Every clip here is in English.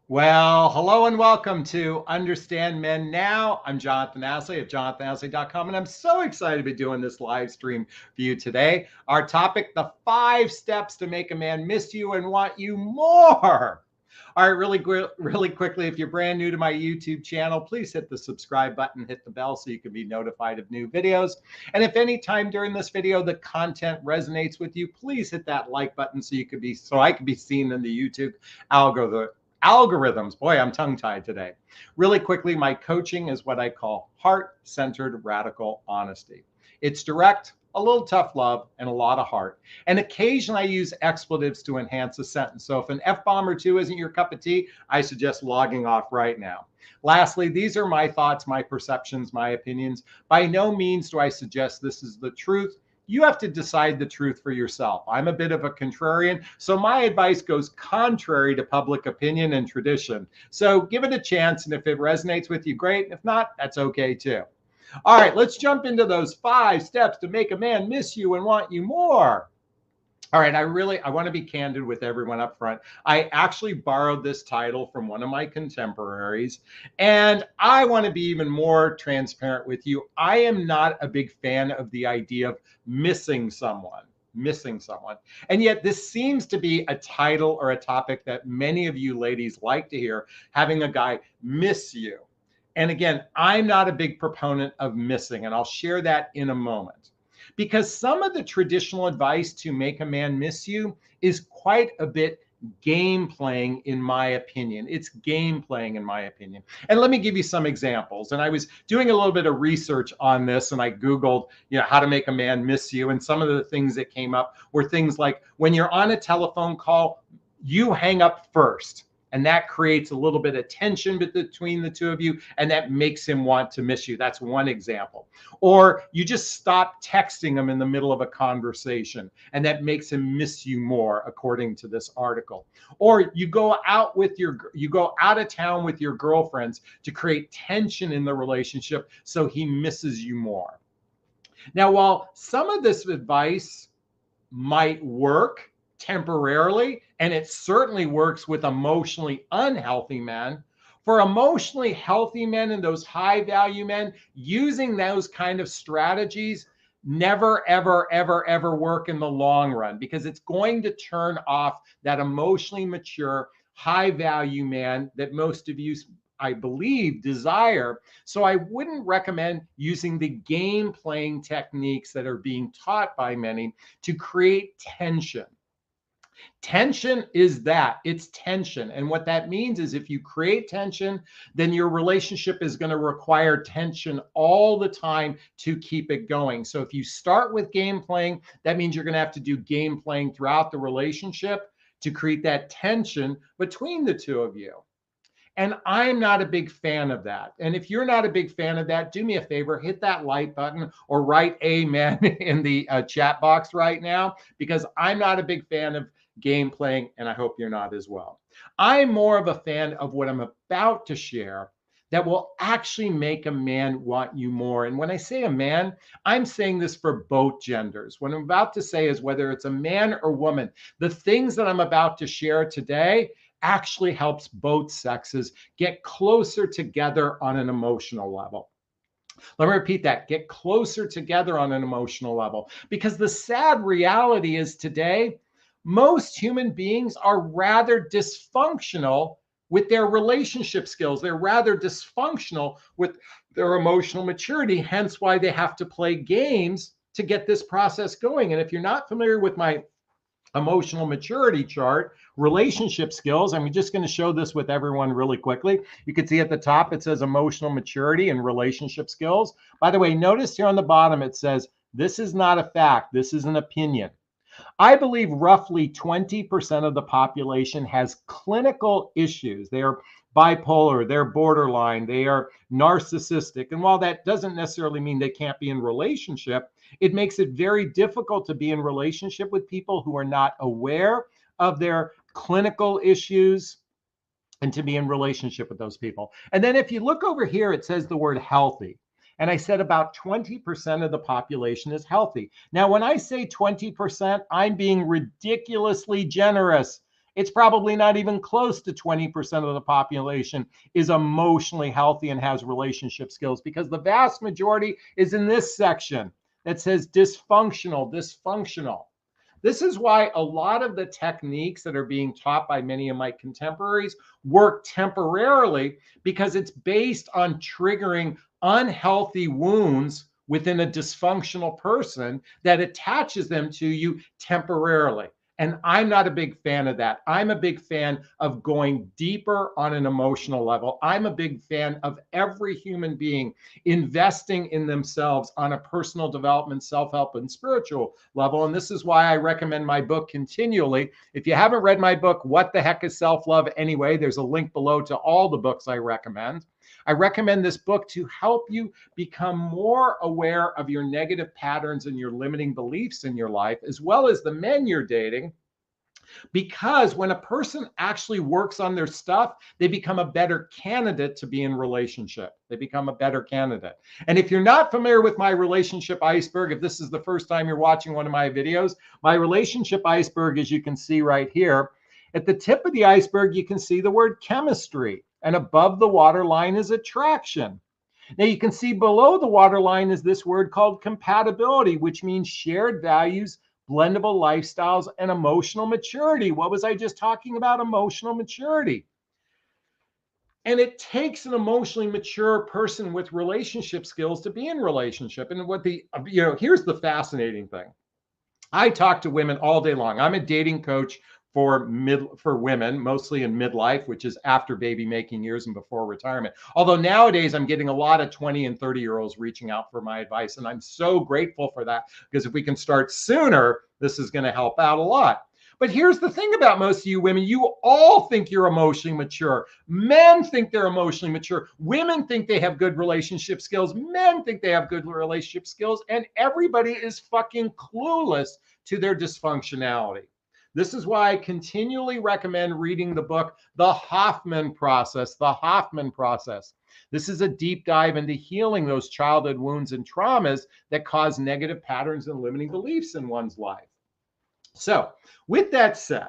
Well, hello and welcome to Understand Men Now. I'm Jonathon Aslay of jonathonaslay.com, and I'm so excited to be doing this live stream for you today. Our topic, the 5 steps to make a man miss you and want you more. All right, really quickly, if you're brand new to my YouTube channel, please hit the subscribe button, hit the bell so you can be notified of new videos. And if any time during this video the content resonates with you, please hit that like button so I can be seen in the YouTube algorithms. Boy, I'm tongue-tied today. Really quickly, my coaching is what I call heart-centered radical honesty. It's direct, a little tough love, and a lot of heart. And occasionally I use expletives to enhance a sentence. So if an F-bomb or two isn't your cup of tea, I suggest logging off right now. Lastly, these are my thoughts, my perceptions, my opinions. By no means do I suggest this is the truth. You have to decide the truth for yourself. I'm a bit of a contrarian, so my advice goes contrary to public opinion and tradition. So give it a chance, and if it resonates with you, great. If not, that's okay too. All right, let's jump into those 5 steps to make a man miss you and want you more. All right, I want to be candid with everyone up front. I actually borrowed this title from one of my contemporaries, and I want to be even more transparent with you. I am not a big fan of the idea of missing someone. And yet this seems to be a title or a topic that many of you ladies like to hear, having a guy miss you. And again, I'm not a big proponent of missing, and I'll share that in a moment. Because some of the traditional advice to make a man miss you is quite a bit game playing, in my opinion. It's game playing, in my opinion. And let me give you some examples. And I was doing a little bit of research on this, and I Googled, how to make a man miss you. And some of the things that came up were things like when you're on a telephone call, you hang up first. And that creates a little bit of tension between the two of you, and that makes him want to miss you. That's one example. Or you just stop texting him in the middle of a conversation, and that makes him miss you more, according to this article. Or you go out of town with your girlfriends to create tension in the relationship, so he misses you more. Now, while some of this advice might work temporarily, and it certainly works with emotionally unhealthy men, for emotionally healthy men and those high value men, using those kind of strategies never, ever, ever, ever work in the long run, because it's going to turn off that emotionally mature, high value man that most of you, I believe, desire. So I wouldn't recommend using the game playing techniques that are being taught by many to create tension. Tension is that. It's tension. And what that means is if you create tension, then your relationship is going to require tension all the time to keep it going. So if you start with game playing, that means you're going to have to do game playing throughout the relationship to create that tension between the two of you. And I'm not a big fan of that. And if you're not a big fan of that, do me a favor, hit that like button or write amen in the chat box right now, because I'm not a big fan of game playing, and I hope you're not as well. I'm more of a fan of what I'm about to share that will actually make a man want you more. And when I say a man, I'm saying this for both genders. What I'm about to say is whether it's a man or woman, the things that I'm about to share today actually helps both sexes get closer together on an emotional level. Let me repeat that. Get closer together on an emotional level. Because the sad reality is today, most human beings are rather dysfunctional with their relationship skills. They're rather dysfunctional with their emotional maturity, hence why they have to play games to get this process going. And if you're not familiar with my emotional maturity chart, relationship skills, I'm just going to show this with everyone really quickly. You can see at the top, it says emotional maturity and relationship skills. By the way, notice here on the bottom, it says, this is not a fact. This is an opinion. I believe roughly 20% of the population has clinical issues. They are bipolar, they're borderline, they are narcissistic. And while that doesn't necessarily mean they can't be in relationship, it makes it very difficult to be in relationship with people who are not aware of their clinical issues and to be in relationship with those people. And then if you look over here, it says the word healthy. And I said about 20% of the population is healthy. Now, when I say 20%, I'm being ridiculously generous. it's probably not even close to 20% of the population is emotionally healthy and has relationship skills, because the vast majority is in this section that says dysfunctional, dysfunctional. This is why a lot of the techniques that are being taught by many of my contemporaries work temporarily, because it's based on triggering unhealthy wounds within a dysfunctional person that attaches them to you temporarily. And I'm not a big fan of that. I'm a big fan of going deeper on an emotional level. I'm a big fan of every human being investing in themselves on a personal development, self-help, and spiritual level. And this is why I recommend my book continually. If you haven't read my book, What the Heck is Self-Love Anyway? There's a link below to all the books I recommend. I recommend this book to help you become more aware of your negative patterns and your limiting beliefs in your life, as well as the men you're dating. Because when a person actually works on their stuff, they become a better candidate to be in relationship. They become a better candidate. And if you're not familiar with my relationship iceberg, if this is the first time you're watching one of my videos, my relationship iceberg, as you can see right here, at the tip of the iceberg, you can see the word chemistry. And above the waterline is attraction. Now you can see below the waterline is this word called compatibility, which means shared values, blendable lifestyles, and emotional maturity. What was I just talking about? Emotional maturity. And it takes an emotionally mature person with relationship skills to be in relationship. And here's the fascinating thing. I talk to women all day long. I'm a dating coach for women, mostly in midlife, which is after baby making years and before retirement. Although nowadays I'm getting a lot of 20 and 30-year-olds reaching out for my advice. And I'm so grateful for that, because if we can start sooner, this is going to help out a lot. But here's the thing about most of you women, you all think you're emotionally mature. Men think they're emotionally mature. Women think they have good relationship skills. Men think they have good relationship skills. And everybody is fucking clueless to their dysfunctionality. This is why I continually recommend reading the book, The Hoffman Process, The Hoffman Process. This is a deep dive into healing those childhood wounds and traumas that cause negative patterns and limiting beliefs in one's life. So with that said,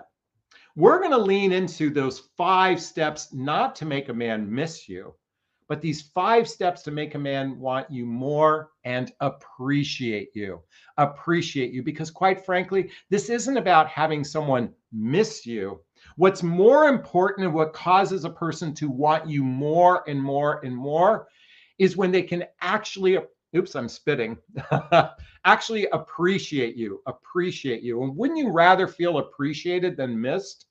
we're going to lean into those 5 steps, not to make a man miss you, but these 5 steps to make a man want you more and appreciate you. Appreciate you, because quite frankly, this isn't about having someone miss you. What's more important and what causes a person to want you more and more and more is when they can actually, oops, I'm spitting, actually appreciate you. And wouldn't you rather feel appreciated than missed?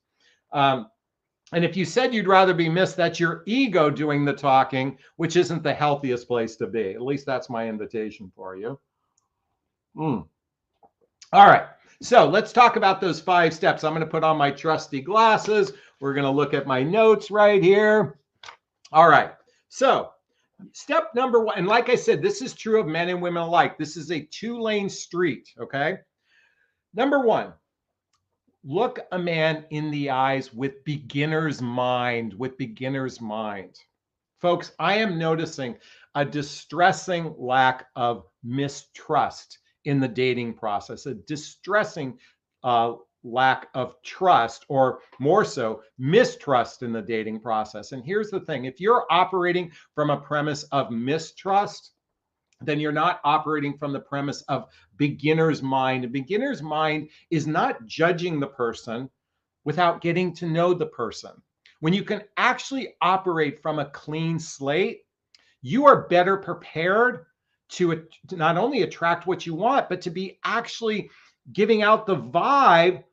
And if you said you'd rather be missed, that's your ego doing the talking, which isn't the healthiest place to be. At least that's my invitation for you. All right. So let's talk about those 5 steps. I'm going to put on my trusty glasses. We're going to look at my notes right here. All right. So step number 1, and like I said, this is true of men and women alike. This is a 2-lane street. Okay. Number 1. Look a man in the eyes with beginner's mind, Folks, I am noticing a distressing lack of mistrust in the dating process, a distressing lack of trust, or more so, mistrust in the dating process. And here's the thing. If you're operating from a premise of mistrust, then you're not operating from the premise of beginner's mind. A beginner's mind is not judging the person without getting to know the person. When you can actually operate from a clean slate, you are better prepared to not only attract what you want, but to be actually giving out the vibe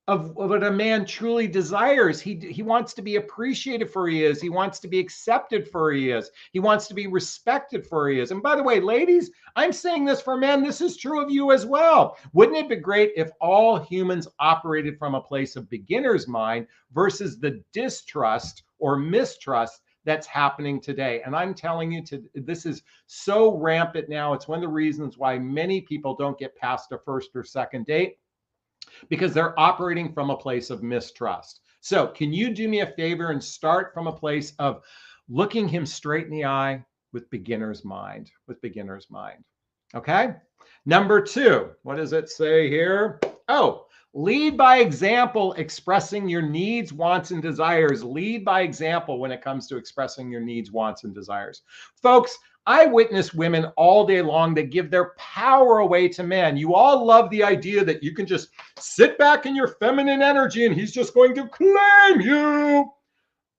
of what a man truly desires. He wants to be appreciated for who he is. He wants to be accepted for who he is. He wants to be respected for who he is. And by the way, ladies, I'm saying this for men. This is true of you as well. Wouldn't it be great if all humans operated from a place of beginner's mind versus the distrust or mistrust that's happening today? And I'm telling you, this is so rampant now. It's one of the reasons why many people don't get past a first or second date, because they're operating from a place of mistrust. So can you do me a favor and start from a place of looking him straight in the eye with beginner's mind, Okay. Number 2, what does it say here? Oh, Lead by example, expressing your needs, wants, and desires. Lead by example when it comes to expressing your needs, wants, and desires. Folks, I witness women all day long that give their power away to men. You all love the idea that you can just sit back in your feminine energy and he's just going to claim you.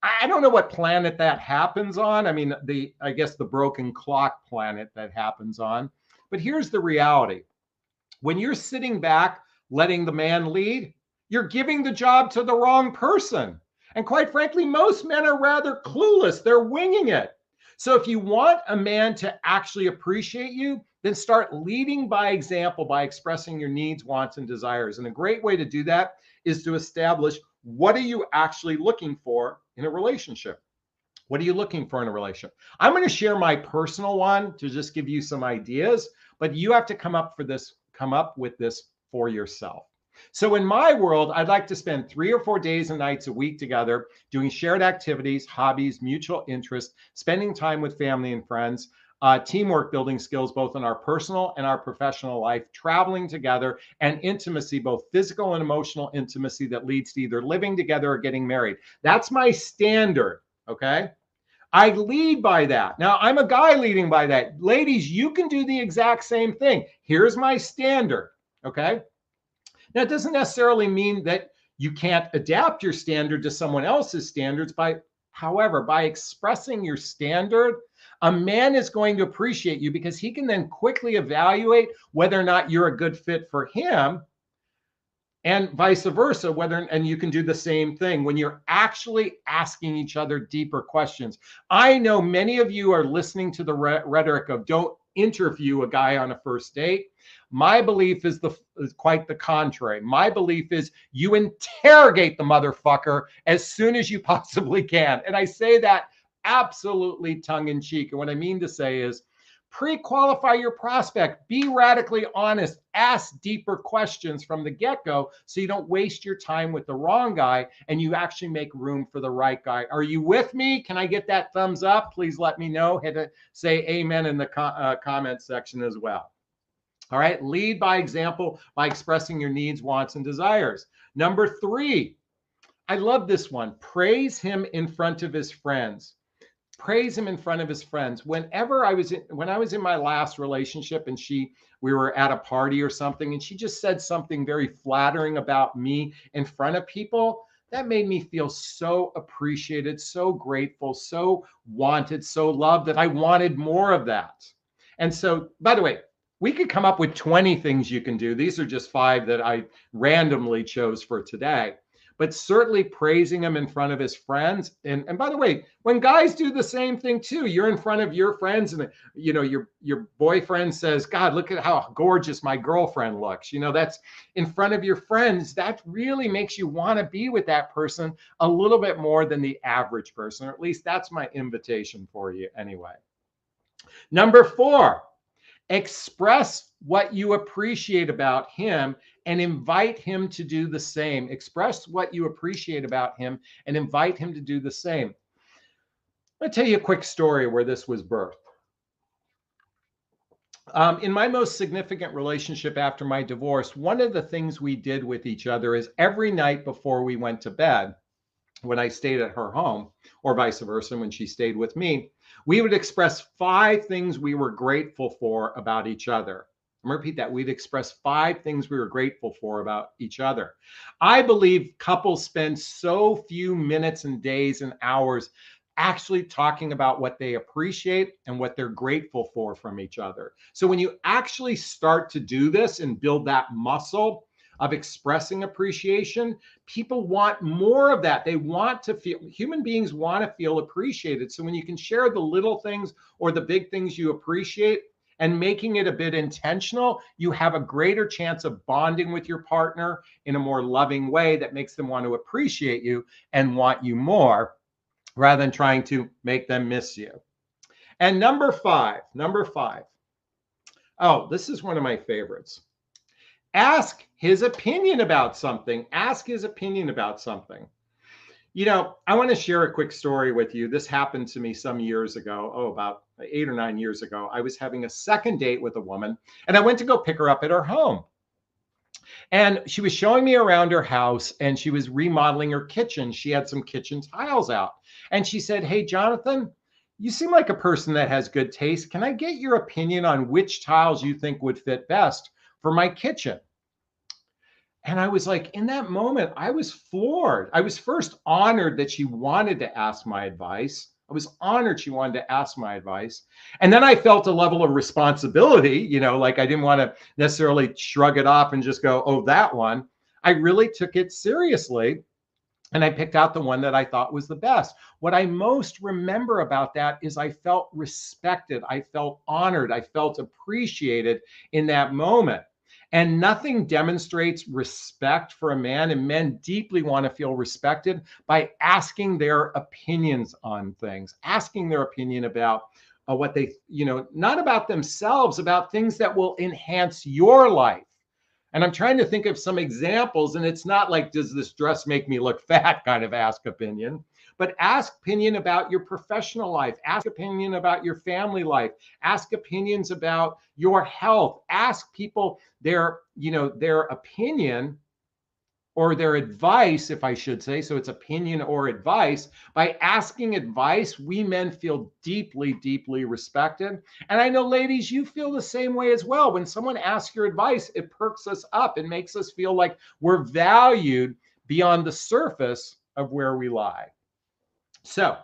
I don't know what planet that happens on. I mean, I guess the broken clock planet that happens on. But here's the reality. When you're sitting back, letting the man lead, you're giving the job to the wrong person. And quite frankly, most men are rather clueless. They're winging it. So if you want a man to actually appreciate you, then start leading by example by expressing your needs, wants, and desires. And a great way to do that is to establish, what are you actually looking for in a relationship? What are you looking for in a relationship? I'm going to share my personal one to just give you some ideas, but you have to come up with this for yourself. So in my world, I'd like to spend 3 or 4 days and nights a week together doing shared activities, hobbies, mutual interests, spending time with family and friends, teamwork, building skills both in our personal and our professional life, traveling together, and intimacy, both physical and emotional intimacy that leads to either living together or getting married. That's my standard, okay? I lead by that. Now, I'm a guy leading by that. Ladies, you can do the exact same thing. Here's my standard, okay? Now, it doesn't necessarily mean that you can't adapt your standard to someone else's standards. However, by expressing your standard, a man is going to appreciate you because he can then quickly evaluate whether or not you're a good fit for him, and vice versa, and you can do the same thing when you're actually asking each other deeper questions. I know many of you are listening to the rhetoric of don't interview a guy on a first date. My belief is quite the contrary. My belief is you interrogate the motherfucker as soon as you possibly can. And I say that absolutely tongue in cheek. And what I mean to say is, pre-qualify your prospect, be radically honest, ask deeper questions from the get-go so you don't waste your time with the wrong guy and you actually make room for the right guy. Are you with me? Can I get that thumbs up? Please let me know. Say amen in the comment section as well. All right, lead by example by expressing your needs, wants, and desires. Number 3, I love this one. Praise him in front of his friends. Praise him in front of his friends. When I was in my last relationship and we were at a party or something and she just said something very flattering about me in front of people, that made me feel so appreciated, so grateful, so wanted, so loved that I wanted more of that. And so, by the way, we could come up with 20 things you can do. These are just 5 that I randomly chose for today. But certainly praising him in front of his friends. And by the way, when guys do the same thing too, you're in front of your friends and your boyfriend says, God, look at how gorgeous my girlfriend looks. That's in front of your friends. That really makes you want to be with that person a little bit more than the average person, or at least that's my invitation for you anyway. Number 4, express what you appreciate about him and invite him to do the same. Express what you appreciate about him and invite him to do the same. I'm going to tell you a quick story where this was birthed. In my most significant relationship after my divorce, one of the things we did with each other is every night before we went to bed, when I stayed at her home, or vice versa, when she stayed with me, we would express 5 things we were grateful for about each other. I'm going to repeat that. We'd express 5 things we were grateful for about each other. I believe couples spend so few minutes and days and hours actually talking about what they appreciate and what they're grateful for from each other. So when you actually start to do this and build that muscle of expressing appreciation, people want more of that. They want to feel, human beings want to feel appreciated. So when you can share the little things or the big things you appreciate and making it a bit intentional, you have a greater chance of bonding with your partner in a more loving way that makes them want to appreciate you and want you more, rather than trying to make them miss you. And number 5. Oh, this is one of my favorites. Ask his opinion about something. Ask his opinion about something. I want to share a quick story with you. This happened to me some years ago, about 8 or 9 years ago. I was having a second date with a woman, and I went to go pick her up at her home. And she was showing me around her house and she was remodeling her kitchen. She had some kitchen tiles out. And she said, "Hey, Jonathan, you seem like a person that has good taste. Can I get your opinion on which tiles you think would fit best for my kitchen?" And I was like, in that moment, I was floored. I was first honored that she wanted to ask my advice. I was honored she wanted to ask my advice. And then I felt a level of responsibility, like I didn't want to necessarily shrug it off and just go, "Oh, that one." I really took it seriously. And I picked out the one that I thought was the best. What I most remember about that is I felt respected. I felt honored. I felt appreciated in that moment. And nothing demonstrates respect for a man, and men deeply want to feel respected by asking their opinions on things, asking their opinion about what they, not about themselves, about things that will enhance your life. And I'm trying to think of some examples, and it's not like, "Does this dress make me look fat?" kind of ask opinion, but ask opinion about your professional life, ask opinion about your family life, ask opinions about your health, ask people their opinion or their advice, if I should say. So it's opinion or advice. By asking advice, we men feel deeply, deeply respected. And I know, ladies, you feel the same way as well. When someone asks your advice, it perks us up. It makes us feel like we're valued beyond the surface of where we lie. So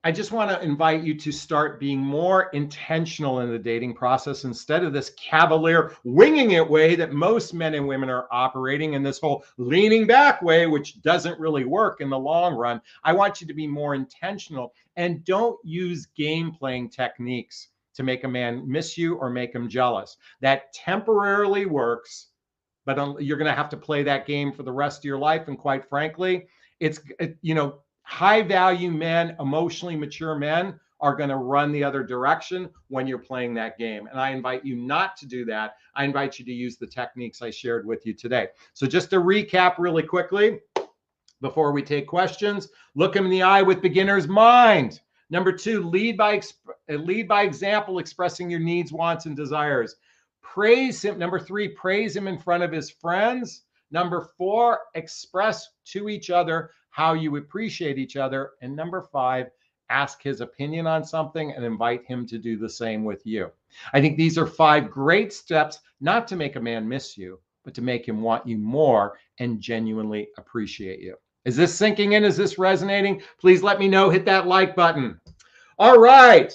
I just want to invite you to start being more intentional in the dating process instead of this cavalier winging it way that most men and women are operating, in this whole leaning back way, which doesn't really work in the long run. I want you to be more intentional and don't use game playing techniques to make a man miss you or make him jealous. That temporarily works, but you're going to have to play that game for the rest of your life. And quite frankly, it's, high value men, emotionally mature men are going to run the other direction when you're playing that game. And I invite you not to do that. I invite you to use the techniques I shared with you today. So just to recap really quickly, before we take questions, look him in the eye with beginner's mind. Number 2, lead by example, expressing your needs, wants, and desires. Praise him. Number 3, praise him in front of his friends. Number 4, express to each other how you appreciate each other. And number 5, ask his opinion on something and invite him to do the same with you. I think these are 5 great steps, not to make a man miss you, but to make him want you more and genuinely appreciate you. Is this sinking in? Is this resonating? Please let me know. Hit that like button. All right.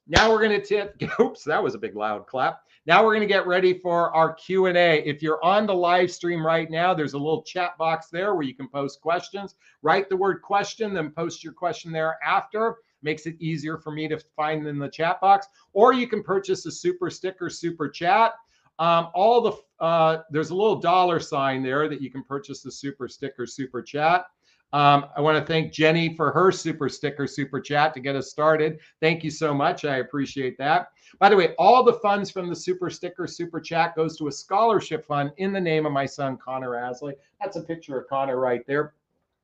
Now we're going to oops, that was a big loud clap. Now we're going to get ready for our Q&A. If you're on the live stream right now, there's a little chat box there where you can post questions. Write the word question, then post your question there after. Makes it easier for me to find in the chat box. Or you can purchase a super sticker, super chat. There's a little $ there that you can purchase the super sticker, super chat. I want to thank Jenny for her super sticker, super chat to get us started. Thank you so much. I appreciate that. By the way, all the funds from the super sticker, super chat goes to a scholarship fund in the name of my son, Connor Aslay. That's a picture of Connor right there.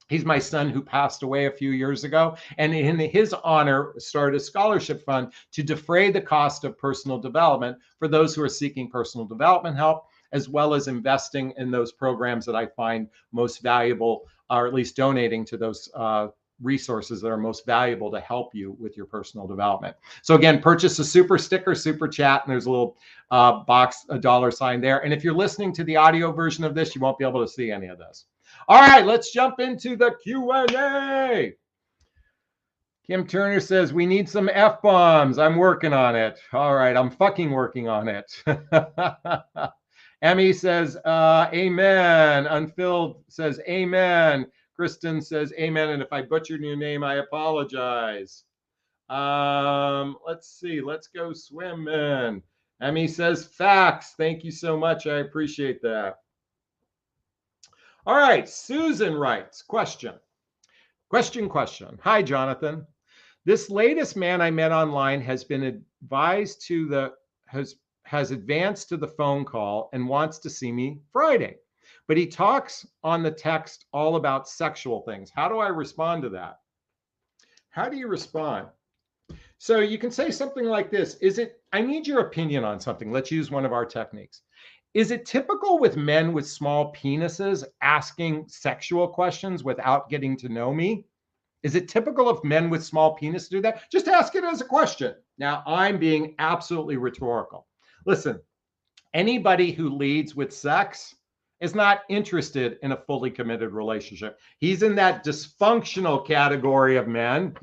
He's my son who passed away a few years ago. And in his honor, started a scholarship fund to defray the cost of personal development for those who are seeking personal development help, as well as investing in those programs that I find most valuable, or at least donating to those resources that are most valuable to help you with your personal development. So again, purchase a super sticker, super chat, and there's a little box, a $ there. And if you're listening to the audio version of this, you won't be able to see any of this. All right, let's jump into the Q&A. Kim Turner says, we need some F-bombs. I'm working on it. All right, I'm fucking working on it. Emmy says, amen. Unfilled says, amen. Kristen says, amen. And if I butchered your name, I apologize. Let's see. Let's go swimming. Emmy says, facts. Thank you so much. I appreciate that. All right. Susan writes, question. Hi, Jonathan. This latest man I met online has been advised to has advanced to the phone call and wants to see me Friday. But he talks on the text all about sexual things. How do I respond to that? How do you respond? So you can say something like this. I need your opinion on something. Let's use one of our techniques. Is it typical with men with small penises asking sexual questions without getting to know me? Is it typical of men with small penis to do that? Just ask it as a question. Now, I'm being absolutely rhetorical. Listen, anybody who leads with sex is not interested in a fully committed relationship. He's in that dysfunctional category of men,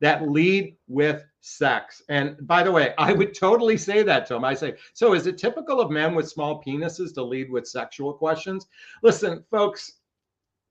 that lead with sex. And by the way, I would totally say that to him. I say, so is it typical of men with small penises to lead with sexual questions? Listen, folks,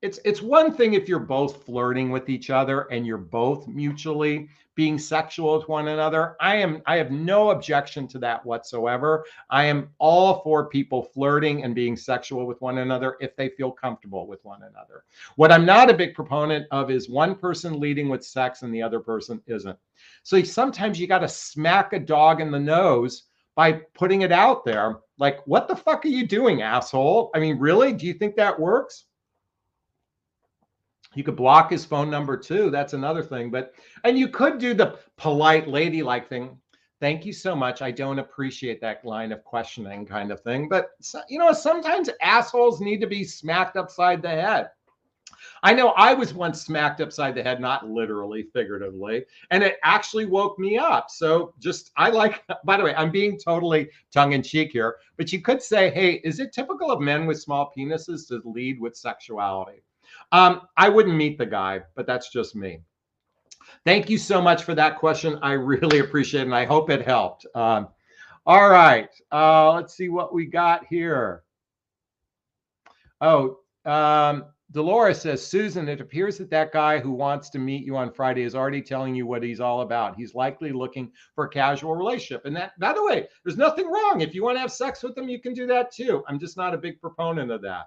it's one thing if you're both flirting with each other and you're both mutually being sexual with one another. I have no objection to that whatsoever. I am all for people flirting and being sexual with one another if they feel comfortable with one another. What I'm not a big proponent of is one person leading with sex and the other person isn't. So sometimes you got to smack a dog in the nose by putting it out there. Like, what the fuck are you doing, asshole? I mean, really? Do you think that works? You could block his phone number too. That's another thing. And you could do the polite ladylike thing. Thank you so much. I don't appreciate that line of questioning kind of thing. But sometimes assholes need to be smacked upside the head. I know I was once smacked upside the head, not literally, figuratively, and it actually woke me up. So by the way, I'm being totally tongue in cheek here, but you could say, hey, is it typical of men with small penises to lead with sexuality? I wouldn't meet the guy, but that's just me. Thank you so much for that question. I really appreciate it, and I hope it helped. All right. Let's see what we got here. Dolores says, Susan, it appears that guy who wants to meet you on Friday is already telling you what he's all about. He's likely looking for a casual relationship. And that, by the way, there's nothing wrong. If you want to have sex with them, you can do that too. I'm just not a big proponent of that.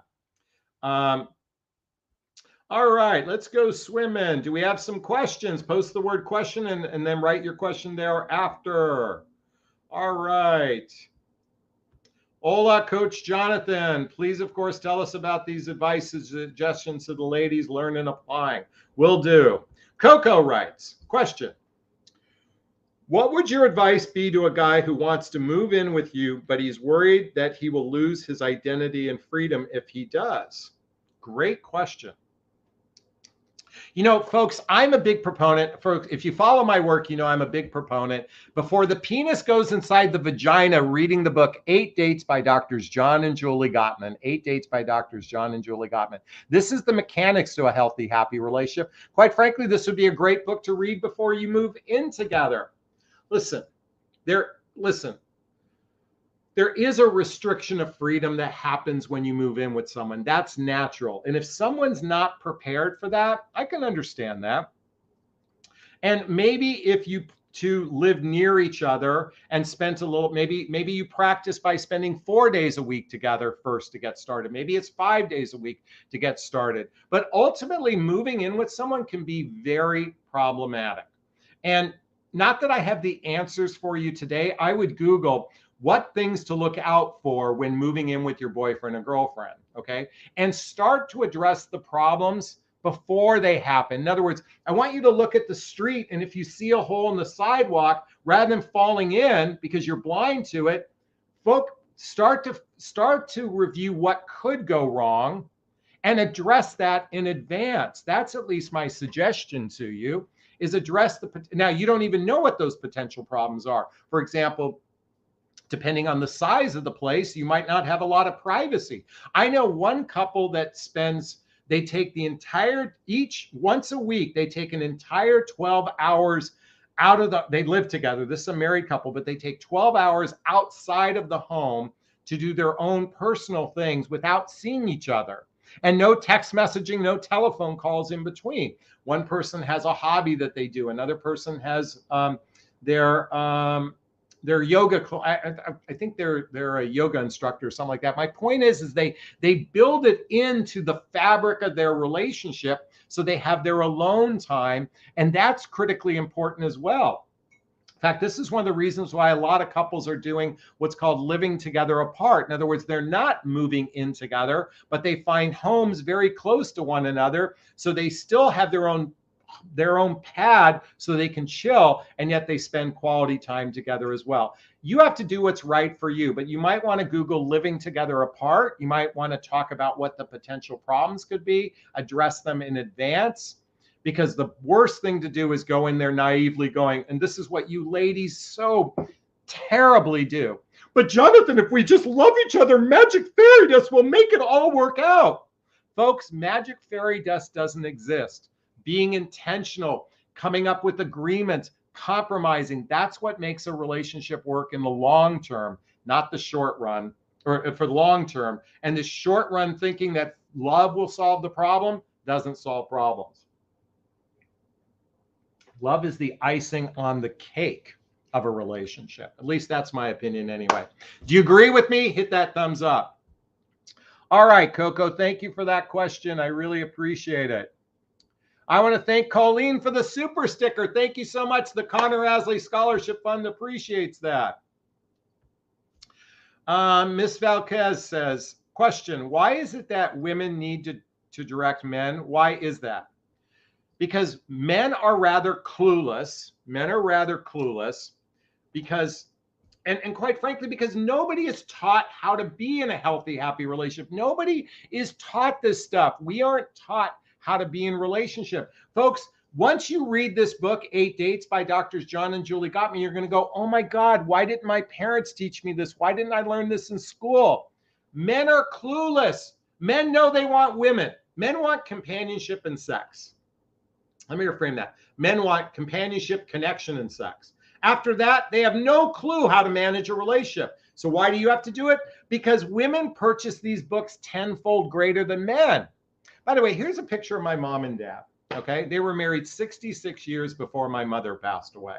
All right, let's go swimming. Do we have some questions? Post the word question and then write your question there after. All right. Hola, Coach Jonathan. Please, of course, tell us about these advices, suggestions to the ladies learn and applying. Will do. Coco writes, question. What would your advice be to a guy who wants to move in with you, but he's worried that he will lose his identity and freedom if he does? Great question. Folks, I'm a big proponent. If you follow my work, I'm a big proponent. Before the penis goes inside the vagina, reading the book 8 Dates by Doctors John and Julie Gottman. 8 Dates by Doctors John and Julie Gottman. This is the mechanics to a healthy, happy relationship. Quite frankly, this would be a great book to read before you move in together. Listen. There is a restriction of freedom that happens when you move in with someone. That's natural. And if someone's not prepared for that, I can understand that. And maybe if you two live near each other and spent a little, maybe you practice by spending 4 days a week together first to get started. Maybe it's 5 days a week to get started. But ultimately, moving in with someone can be very problematic. And not that I have the answers for you today. I would Google what things to look out for when moving in with your boyfriend or girlfriend, okay? And start to address the problems before they happen. In other words, I want you to look at the street, and if you see a hole in the sidewalk, rather than falling in because you're blind to it, start to review what could go wrong and address that in advance. That's at least my suggestion to you, is address now you don't even know what those potential problems are. For example, depending on the size of the place, you might not have a lot of privacy. I know one couple that once a week, they take an entire 12 hours they live together. This is a married couple, but they take 12 hours outside of the home to do their own personal things without seeing each other. And no text messaging, no telephone calls in between. One person has a hobby that they do. Another person has their yoga. I think they're a yoga instructor or something like that. My point is they build it into the fabric of their relationship so they have their alone time, and that's critically important as well. In fact, this is one of the reasons why a lot of couples are doing what's called living together apart. In other words, they're not moving in together, but they find homes very close to one another, so they still have their own pad so they can chill, and yet they spend quality time together as well. You have to do what's right for you, but you might want to Google living together apart. You might want to talk about what the potential problems could be, address them in advance, because the worst thing to do is go in there naively going, and this is what you ladies so terribly do. But Jonathan, if we just love each other, magic fairy dust will make it all work out. Folks, magic fairy dust doesn't exist. Being intentional, coming up with agreements, compromising, that's what makes a relationship work in the long term, not the short run, or for the long term. And the short run thinking that love will solve the problem doesn't solve problems. Love is the icing on the cake of a relationship. At least that's my opinion anyway. Do you agree with me? Hit that thumbs up. All right, Coco, thank you for that question. I really appreciate it. I want to thank Colleen for the super sticker. Thank you so much. The Connor Aslay Scholarship Fund appreciates that. Miss Valquez says, question, why is it that women need to direct men? Why is that? Because men are rather clueless. Men are rather clueless because, and quite frankly, because nobody is taught how to be in a healthy, happy relationship. Nobody is taught this stuff. We aren't taught how to be in relationship. Folks, once you read this book, 8 Dates by Drs. John and Julie Gottman, you're going to go, oh my God, why didn't my parents teach me this? Why didn't I learn this in school? Men are clueless. Men know they want women. Men want companionship and sex. Let me reframe that. Men want companionship, connection, and sex. After that, they have no clue how to manage a relationship. So why do you have to do it? Because women purchase these books tenfold greater than men. By the way, here's a picture of my mom and dad. Okay, they were married 66 years before my mother passed away.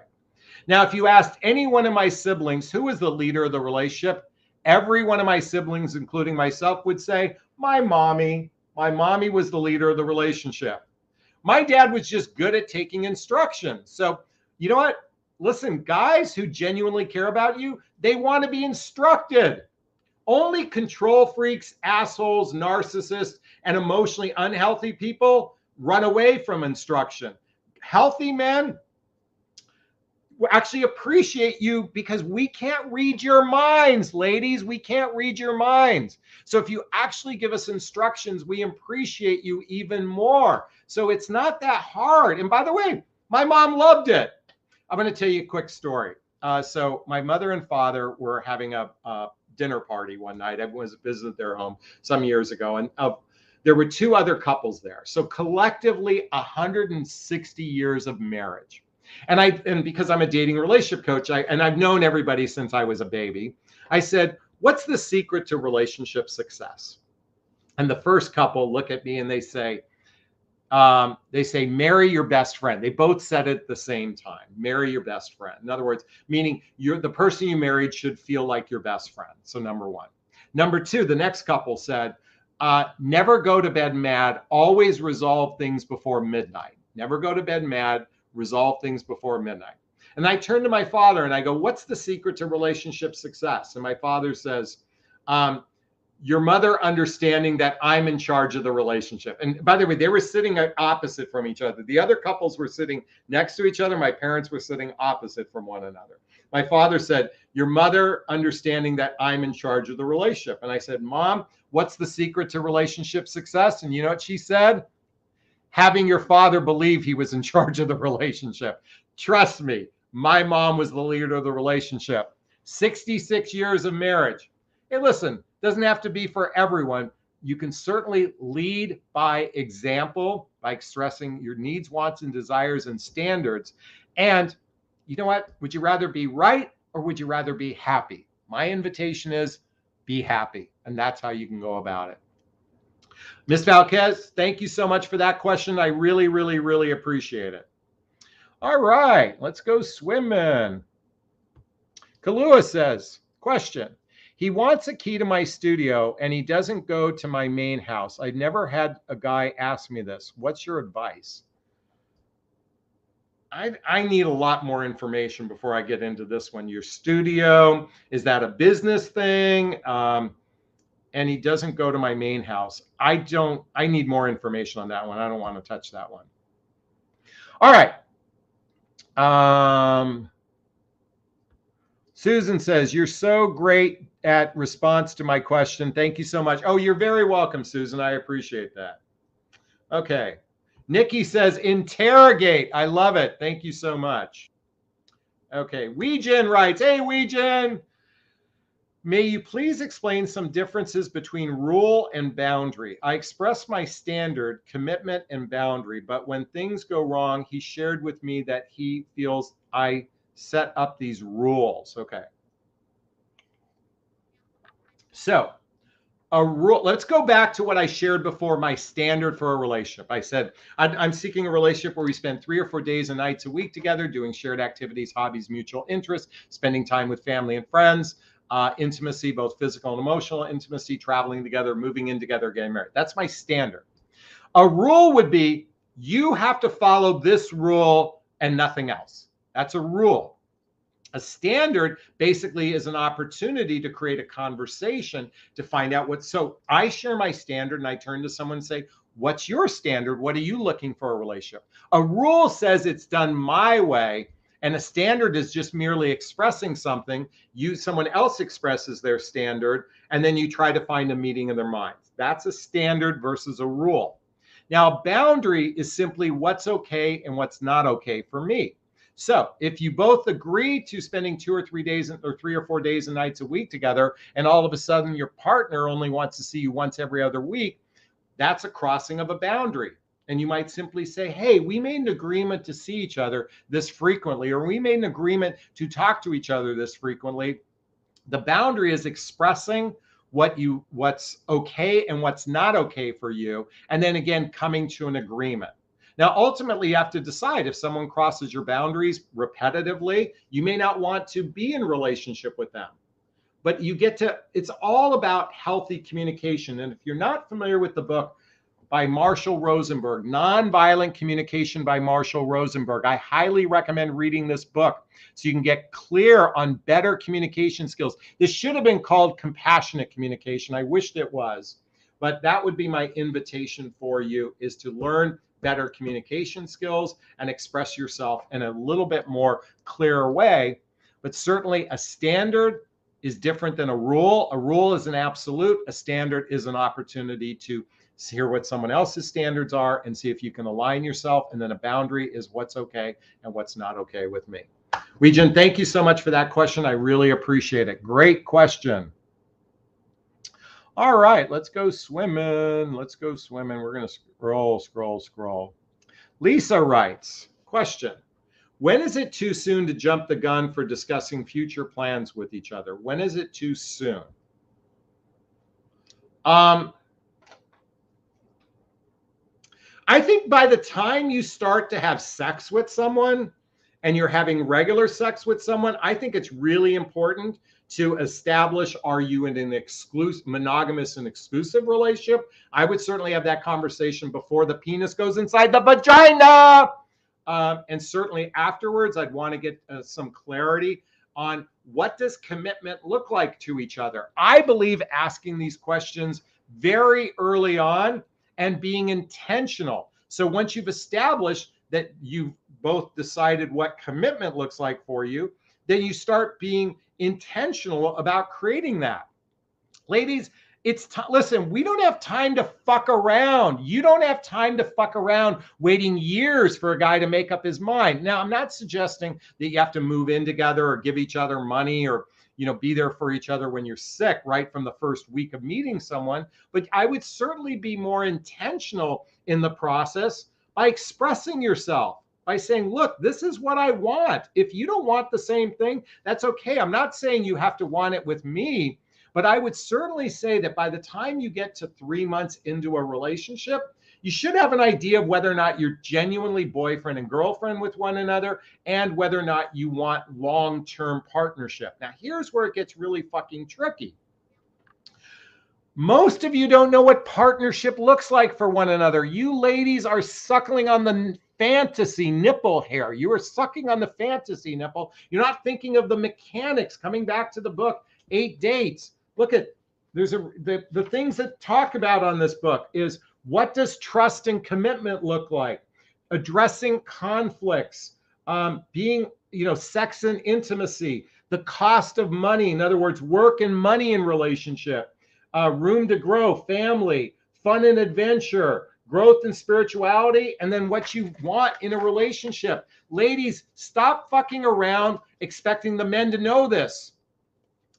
Now, if you asked any one of my siblings who was the leader of the relationship, every one of my siblings, including myself, would say, my mommy. My mommy was the leader of the relationship. My dad was just good at taking instructions. So, you know what? Listen, guys who genuinely care about you, they want to be instructed. Only control freaks, assholes, narcissists, and emotionally unhealthy people run away from instruction. Healthy men actually appreciate you because we can't read your minds, ladies. We can't read your minds. So if you actually give us instructions, we appreciate you even more. So it's not that hard. And by the way, my mom loved it. I'm going to tell you a quick story. So my mother and father were having a dinner party one night. I was visited their home some years ago, and there were 2 other couples there. So collectively, 160 years of marriage. And because I'm a dating relationship coach, and I've known everybody since I was a baby, I said, what's the secret to relationship success? And the first couple look at me and they say, marry your best friend. They both said it at the same time. Marry your best friend. In other words, meaning the person you married should feel like your best friend. So number 1. Number 2, the next couple said, never go to bed mad. Always resolve things before midnight. Never go to bed mad. Resolve things before midnight. And I turn to my father and I go, what's the secret to relationship success? And my father says, your mother understanding that I'm in charge of the relationship. And by the way, they were sitting opposite from each other. The other couples were sitting next to each other. My parents were sitting opposite from one another. My father said, your mother understanding that I'm in charge of the relationship. And I said, Mom, what's the secret to relationship success? And you know what she said? Having your father believe he was in charge of the relationship. Trust me, my mom was the leader of the relationship. 66 years of marriage. Hey, listen, doesn't have to be for everyone. You can certainly lead by example, by expressing your needs, wants, and desires and standards. And you know what? Would you rather be right or would you rather be happy? My invitation is be happy. And that's how you can go about it. Ms. Valquez, thank you so much for that question. I really, really, really appreciate it. All right, let's go swimming. Kalua says, question. He wants a key to my studio and he doesn't go to my main house. I've never had a guy ask me this. What's your advice? I need a lot more information before I get into this one. Your studio, is that a business thing? And he doesn't go to my main house. I need more information on that one. I don't want to touch that one. All right. Susan says, you're so great at response to my question. Thank you so much. Oh, you're very welcome, Susan. I appreciate that. Okay. Nikki says, interrogate. I love it. Thank you so much. Okay. Weejin writes, hey, Weejin. May you please explain some differences between rule and boundary? I express my standard, commitment, and boundary, but when things go wrong, he shared with me that he feels I set up these rules. Okay. So, a rule. Let's go back to what I shared before, my standard for a relationship. I said, I'm seeking a relationship where we spend 3 or 4 days and nights a week together, doing shared activities, hobbies, mutual interests, spending time with family and friends, intimacy, both physical and emotional intimacy, traveling together, moving in together, getting married. That's my standard. A rule would be, you have to follow this rule and nothing else. That's a rule. A standard basically is an opportunity to create a conversation to find out what. So I share my standard and I turn to someone and say, what's your standard? What are you looking for a relationship? A rule says it's done my way, and a standard is just merely expressing something. Someone else expresses their standard, and then you try to find a meeting in their minds. That's a standard versus a rule. Now, a boundary is simply what's okay and what's not okay for me. So if you both agree to spending 2 or 3 days or 3 or 4 days and nights a week together, and all of a sudden your partner only wants to see you once every other week, that's a crossing of a boundary. And you might simply say, hey, we made an agreement to see each other this frequently, or we made an agreement to talk to each other this frequently. The boundary is expressing what's okay and what's not okay for you. And then again, coming to an agreement. Now, ultimately, you have to decide if someone crosses your boundaries repetitively, you may not want to be in relationship with them. But it's all about healthy communication. And if you're not familiar with the book by Marshall Rosenberg, Nonviolent Communication by Marshall Rosenberg, I highly recommend reading this book so you can get clear on better communication skills. This should have been called compassionate communication. I wished it was. But that would be my invitation for you, is to learn better communication skills and express yourself in a little bit more clear way. But certainly a standard is different than a rule. A rule is an absolute. A standard is an opportunity to hear what someone else's standards are and see if you can align yourself. And then a boundary is what's okay and what's not okay with me. Weejin, thank you so much for that question. I really appreciate it. Great question. All right, let's go swimming. Let's go swimming. We're going to scroll. Lisa writes, question. When is it too soon to jump the gun for discussing future plans with each other? When is it too soon? I think by the time you start to have sex with someone and you're having regular sex with someone, I think it's really important to establish, are you in an exclusive, monogamous and exclusive relationship? I would certainly have that conversation before the penis goes inside the vagina. And certainly afterwards, I'd want to get some clarity on what does commitment look like to each other. I believe asking these questions very early on and being intentional. So once you've established that you've both decided what commitment looks like for you, then you start being intentional about creating that. Ladies, listen, we don't have time to fuck around. You don't have time to fuck around waiting years for a guy to make up his mind. Now, I'm not suggesting that you have to move in together or give each other money or be there for each other when you're sick right from the first week of meeting someone. But I would certainly be more intentional in the process by expressing yourself, by saying, look, this is what I want. If you don't want the same thing, that's okay. I'm not saying you have to want it with me, but I would certainly say that by the time you get to 3 months into a relationship, you should have an idea of whether or not you're genuinely boyfriend and girlfriend with one another and whether or not you want long-term partnership. Now, here's where it gets really fucking tricky. Most of you don't know what partnership looks like for one another. You ladies are suckling on the fantasy nipple hair. You are sucking on the fantasy nipple. You're not thinking of the mechanics. Coming back to the book, 8 Dates. Look at, the things that talk about on this book is, what does trust and commitment look like? addressing conflicts, being, sex and intimacy, the cost of money, in other words, work and money in relationship, room to grow, family, fun and adventure, growth and spirituality, and then what you want in a relationship. Ladies, stop fucking around expecting the men to know this.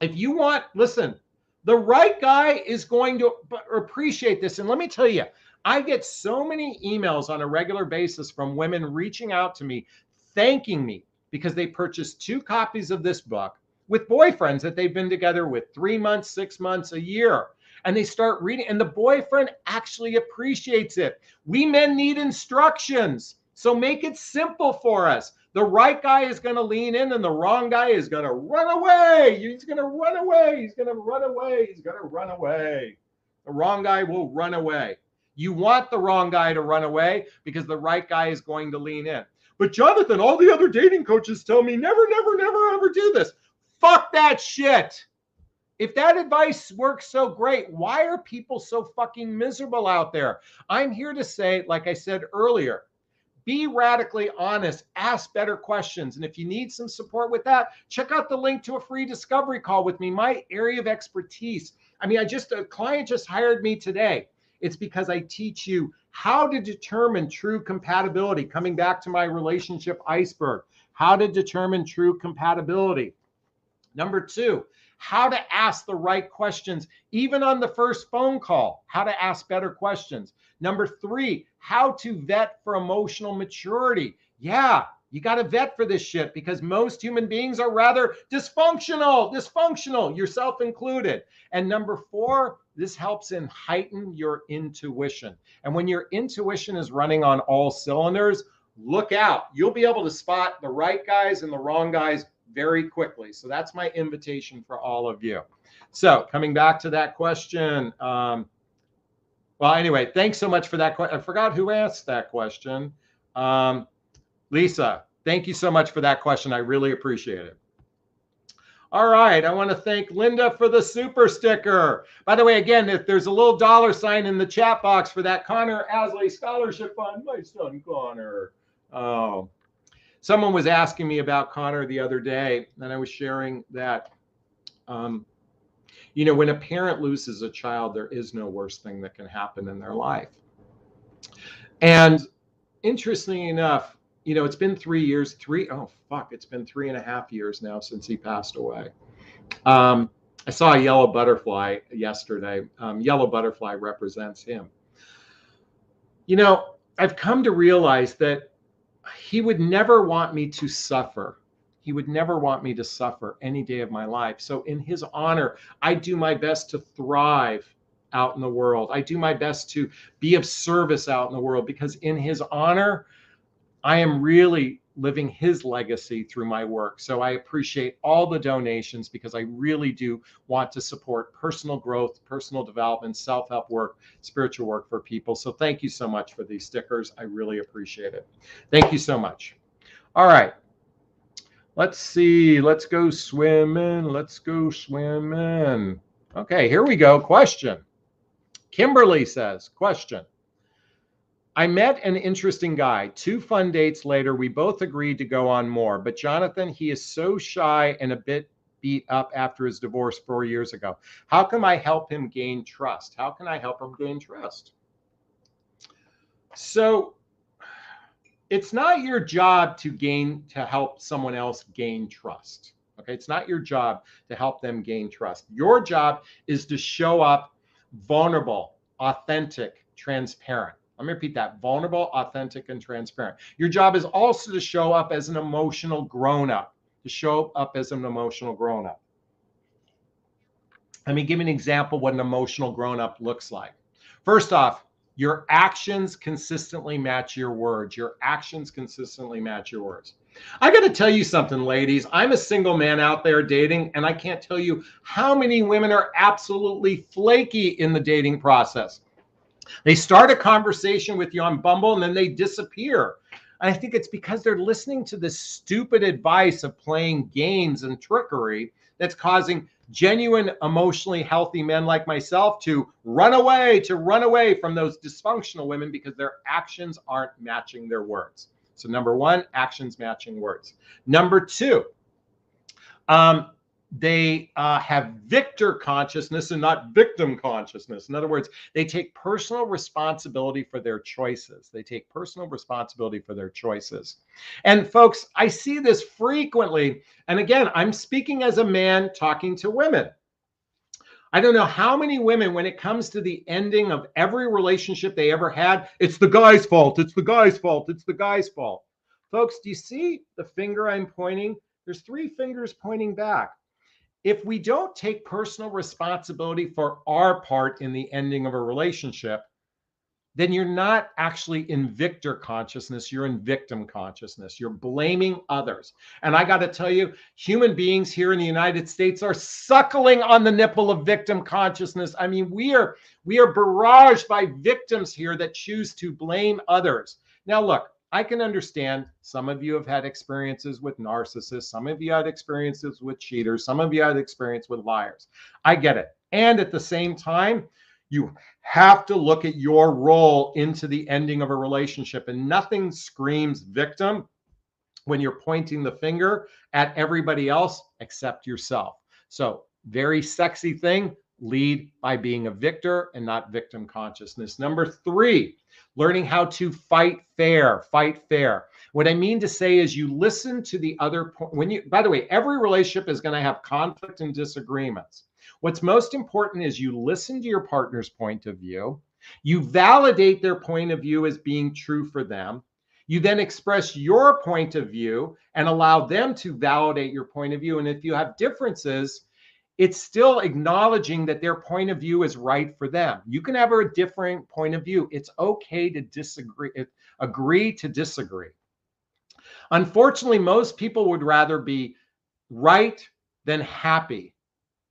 If you want, listen, the right guy is going to appreciate this. And let me tell you, I get so many emails on a regular basis from women reaching out to me, thanking me because they purchased 2 copies of this book with boyfriends that they've been together with 3 months, 6 months, a year. And they start reading, and the boyfriend actually appreciates it. We men need instructions. So make it simple for us. The right guy is going to lean in, and the wrong guy is going to run away. He's going to run away. He's going to run away. He's going to run away. The wrong guy will run away. You want the wrong guy to run away because the right guy is going to lean in. But Jonathon, all the other dating coaches tell me never, never, never, ever do this. Fuck that shit. If that advice works so great, why are people so fucking miserable out there? I'm here to say, like I said earlier, be radically honest, ask better questions. And if you need some support with that, check out the link to a free discovery call with me, my area of expertise. I mean, a client just hired me today. It's because I teach you how to determine true compatibility. Coming back to my relationship iceberg, how to determine true compatibility. Number 2, how to ask the right questions, even on the first phone call, how to ask better questions. Number 3, how to vet for emotional maturity. Yeah, you got to vet for this shit because most human beings are rather dysfunctional, yourself included. And number 4, this helps in heighten your intuition. And when your intuition is running on all cylinders, look out. You'll be able to spot the right guys and the wrong guys very quickly. So that's my invitation for all of you. So coming back to that question. Well, anyway, thanks so much for that question. I forgot who asked that question. Lisa, thank you so much for that question. I really appreciate it. All right. I want to thank Linda for the super sticker. By the way, again, if there's a little $ in the chat box for that Connor Aslay Scholarship Fund, my son Connor. Oh, someone was asking me about Connor the other day, and I was sharing that, when a parent loses a child, there is no worse thing that can happen in their life. And interestingly enough, it's been 3 years, it's been 3.5 years now since he passed away. I saw a yellow butterfly yesterday. Yellow butterfly represents him. I've come to realize that he would never want me to suffer. He would never want me to suffer any day of my life. So in his honor, I do my best to thrive out in the world. I do my best to be of service out in the world because in his honor, I am really living his legacy through my work. So I appreciate all the donations because I really do want to support personal growth, personal development, self-help work, spiritual work for people. So thank you so much for these stickers. I really appreciate it. Thank you so much. All right. Let's see. Let's go swimming. Let's go swimming. Okay, here we go. Question. Kimberly says, question. I met an interesting guy. 2 fun dates later, we both agreed to go on more. But Jonathon, he is so shy and a bit beat up after his divorce 4 years ago. How can I help him gain trust? How can I help him gain trust? So it's not your job to help someone else gain trust. Okay, it's not your job to help them gain trust. Your job is to show up vulnerable, authentic, transparent. Let me repeat that: vulnerable, authentic, and transparent. Your job is also to show up as an emotional grown-up. Let me give you an example of what an emotional grown-up looks like. First off, your actions consistently match your words. Your actions consistently match your words. I got to tell you something, ladies. I'm a single man out there dating, and I can't tell you how many women are absolutely flaky in the dating process. They start a conversation with you on Bumble and then they disappear. And I think it's because they're listening to this stupid advice of playing games and trickery that's causing genuine, emotionally healthy men like myself to run away from those dysfunctional women because their actions aren't matching their words. So number one, actions matching words. Number two, they have victor consciousness and not victim consciousness. In other words, they take personal responsibility for their choices. They take personal responsibility for their choices. And folks, I see this frequently. And again, I'm speaking as a man talking to women. I don't know how many women, when it comes to the ending of every relationship they ever had, it's the guy's fault. It's the guy's fault. It's the guy's fault. Folks, do you see the finger I'm pointing? There's three fingers pointing back. If we don't take personal responsibility for our part in the ending of a relationship, then you're not actually in victor consciousness, you're in victim consciousness. You're blaming others. And I got to tell you, human beings here in the United States are suckling on the nipple of victim consciousness. I mean, we are barraged by victims here that choose to blame others. Now, look, I can understand some of you have had experiences with narcissists. Some of you had experiences with cheaters. Some of you had experience with liars. I get it. And at the same time, you have to look at your role into the ending of a relationship. And nothing screams victim when you're pointing the finger at everybody else except yourself. So very sexy thing, lead by being a victor and not victim consciousness. Number three, learning how to fight fair. What I mean to say is you listen to the other, by the way, every relationship is going to have conflict and disagreements. What's most important is you listen to your partner's point of view. You validate their point of view as being true for them. You then express your point of view and allow them to validate your point of view. And if you have differences, it's still acknowledging that their point of view is right for them. You can have a different point of view. It's okay to disagree, agree to disagree. Unfortunately, most people would rather be right than happy.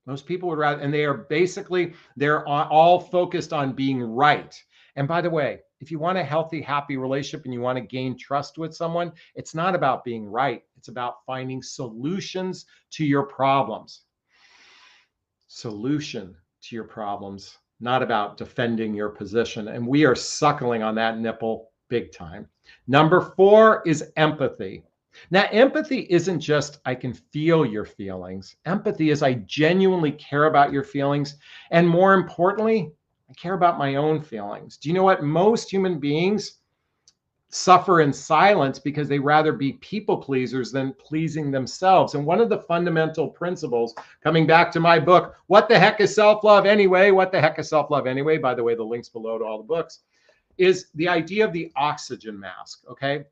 Most people would rather, and they're all focused on being right. And by the way, if you want a healthy, happy relationship and you want to gain trust with someone, it's not about being right. It's about finding solutions to your problems. Solution to your problems, not about defending your position. And we are suckling on that nipple big time. Number four is empathy. Now, empathy isn't just, I can feel your feelings. Empathy is, I genuinely care about your feelings. And more importantly, I care about my own feelings. Do you know what? Most human beings suffer in silence because they rather be people pleasers than pleasing themselves. And one of the fundamental principles, coming back to my book, What the Heck is Self-Love Anyway? What the Heck is Self-Love Anyway? By the way, the link's below to all the books, is the idea of the oxygen mask, okay?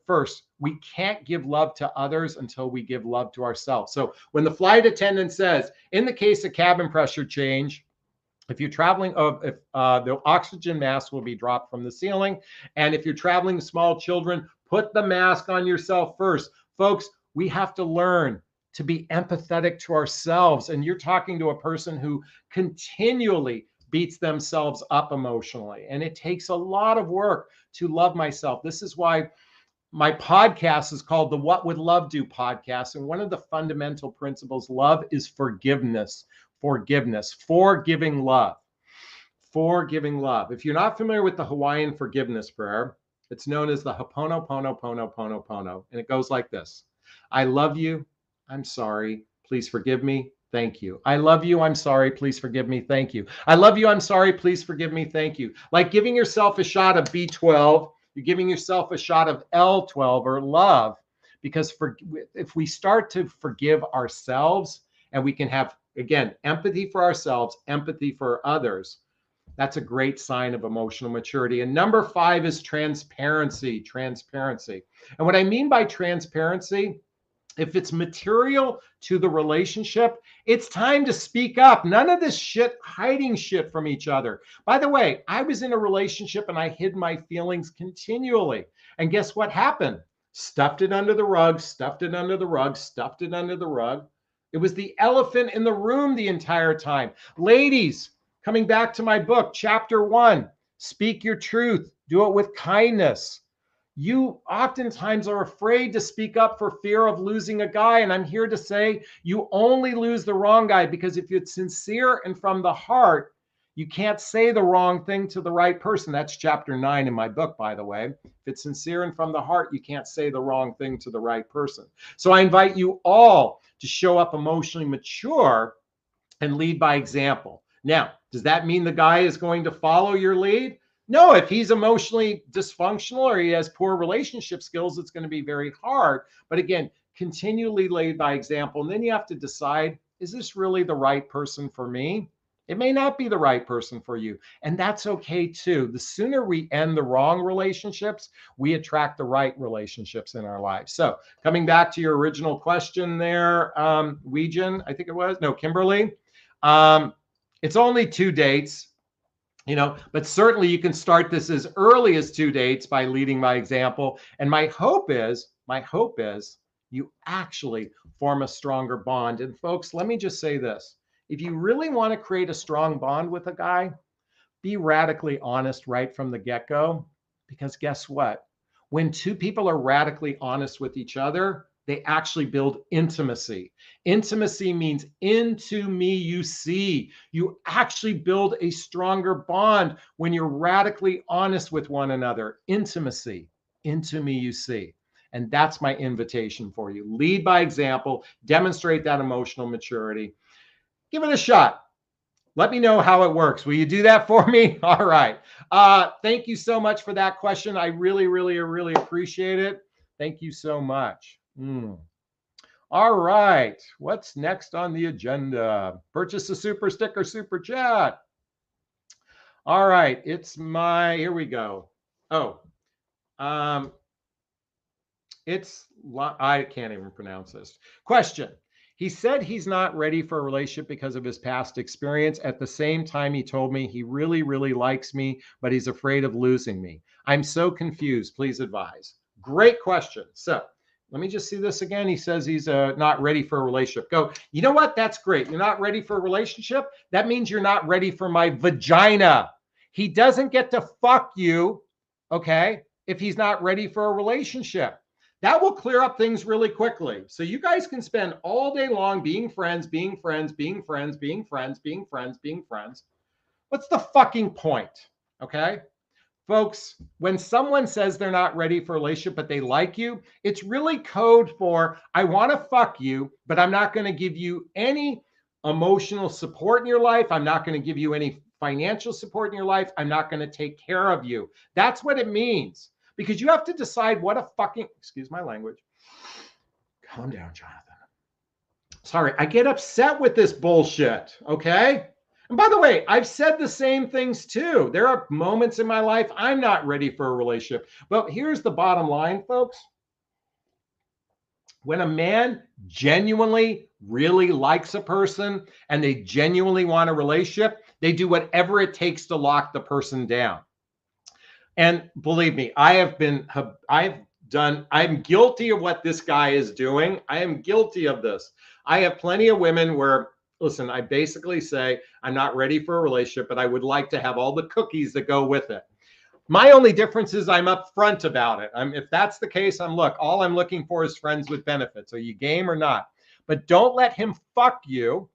First, we can't give love to others until we give love to ourselves. So when the flight attendant says, in the case of cabin pressure change, if you're traveling, the oxygen mask will be dropped from the ceiling. And if you're traveling with small children, put the mask on yourself first. Folks, we have to learn to be empathetic to ourselves. And you're talking to a person who continually beats themselves up emotionally. And it takes a lot of work to love myself. This is why my podcast is called the What Would Love Do podcast. And one of the fundamental principles, love is forgiveness. Forgiving love. If you're not familiar with the Hawaiian forgiveness prayer, it's known as the Ho'oponopono. And it goes like this. I love you. I'm sorry. Please forgive me. Thank you. I love you. I'm sorry. Please forgive me. Thank you. I love you. I'm sorry. Please forgive me. Thank you. Like giving yourself a shot of B12, you're giving yourself a shot of L12 or love, because if we start to forgive ourselves and we can have, again, empathy for ourselves, empathy for others, that's a great sign of emotional maturity. And number five is transparency. And what I mean by transparency, if it's material to the relationship, it's time to speak up. None of this shit, hiding shit from each other. By the way, I was in a relationship and I hid my feelings continually. And guess what happened? Stuffed it under the rug. It was the elephant in the room the entire time. Ladies, coming back to my book, chapter 1, speak your truth. Do it with kindness. You oftentimes are afraid to speak up for fear of losing a guy. And I'm here to say you only lose the wrong guy, because if it's sincere and from the heart, you can't say the wrong thing to the right person. That's chapter 9 in my book, by the way. If it's sincere and from the heart, you can't say the wrong thing to the right person. So I invite you all to show up emotionally mature and lead by example. Now, does that mean the guy is going to follow your lead? No, if he's emotionally dysfunctional or he has poor relationship skills, it's going to be very hard. But again, continually lead by example. And then you have to decide, is this really the right person for me? It may not be the right person for you. And that's okay too. The sooner we end the wrong relationships, we attract the right relationships in our lives. So coming back to your original question there, Weejan, I think it was, no, Kimberly. It's only 2 dates, but certainly you can start this as early as 2 dates by leading by example. And my hope is you actually form a stronger bond. And folks, let me just say this. If you really want to create a strong bond with a guy, be radically honest right from the get-go, because guess what? When 2 people are radically honest with each other, they actually build intimacy. Intimacy means into me you see. You actually build a stronger bond when you're radically honest with one another. Intimacy, into me you see. And that's my invitation for you. Lead by example, demonstrate that emotional maturity. Give it a shot. Let me know how it works. Will you do that for me? All right. Thank you so much for that question. I really, really, really appreciate it. Thank you so much. All right. What's next on the agenda? Purchase a super sticker, super chat. All right. Here we go. I can't even pronounce this. Question. He said he's not ready for a relationship because of his past experience. At the same time, he told me he really, really likes me, but he's afraid of losing me. I'm so confused. Please advise. Great question. So let me just see this again. He says he's not ready for a relationship. Go, you know what? That's great. You're not ready for a relationship? That means you're not ready for my vagina. He doesn't get to fuck you, okay, if he's not ready for a relationship. That will clear up things really quickly. So you guys can spend all day long being friends, being friends, being friends, being friends, being friends, being friends. What's the fucking point? Okay? Folks, when someone says they're not ready for a relationship, but they like you, it's really code for, I want to fuck you, but I'm not going to give you any emotional support in your life. I'm not going to give you any financial support in your life. I'm not going to take care of you. That's what it means. Because you have to decide what a fucking, excuse my language. Calm down, Jonathan. Sorry, I get upset with this bullshit, okay? And by the way, I've said the same things too. There are moments in my life I'm not ready for a relationship. But here's the bottom line, folks. When a man genuinely really likes a person and they genuinely want a relationship, they do whatever it takes to lock the person down. And believe me, I'm guilty of what this guy is doing. I am guilty of this. I have plenty of women where, listen, I basically say, I'm not ready for a relationship, but I would like to have all the cookies that go with it. My only difference is I'm upfront about it. If that's the case, all I'm looking for is friends with benefits. Are you game or not? But don't let him fuck you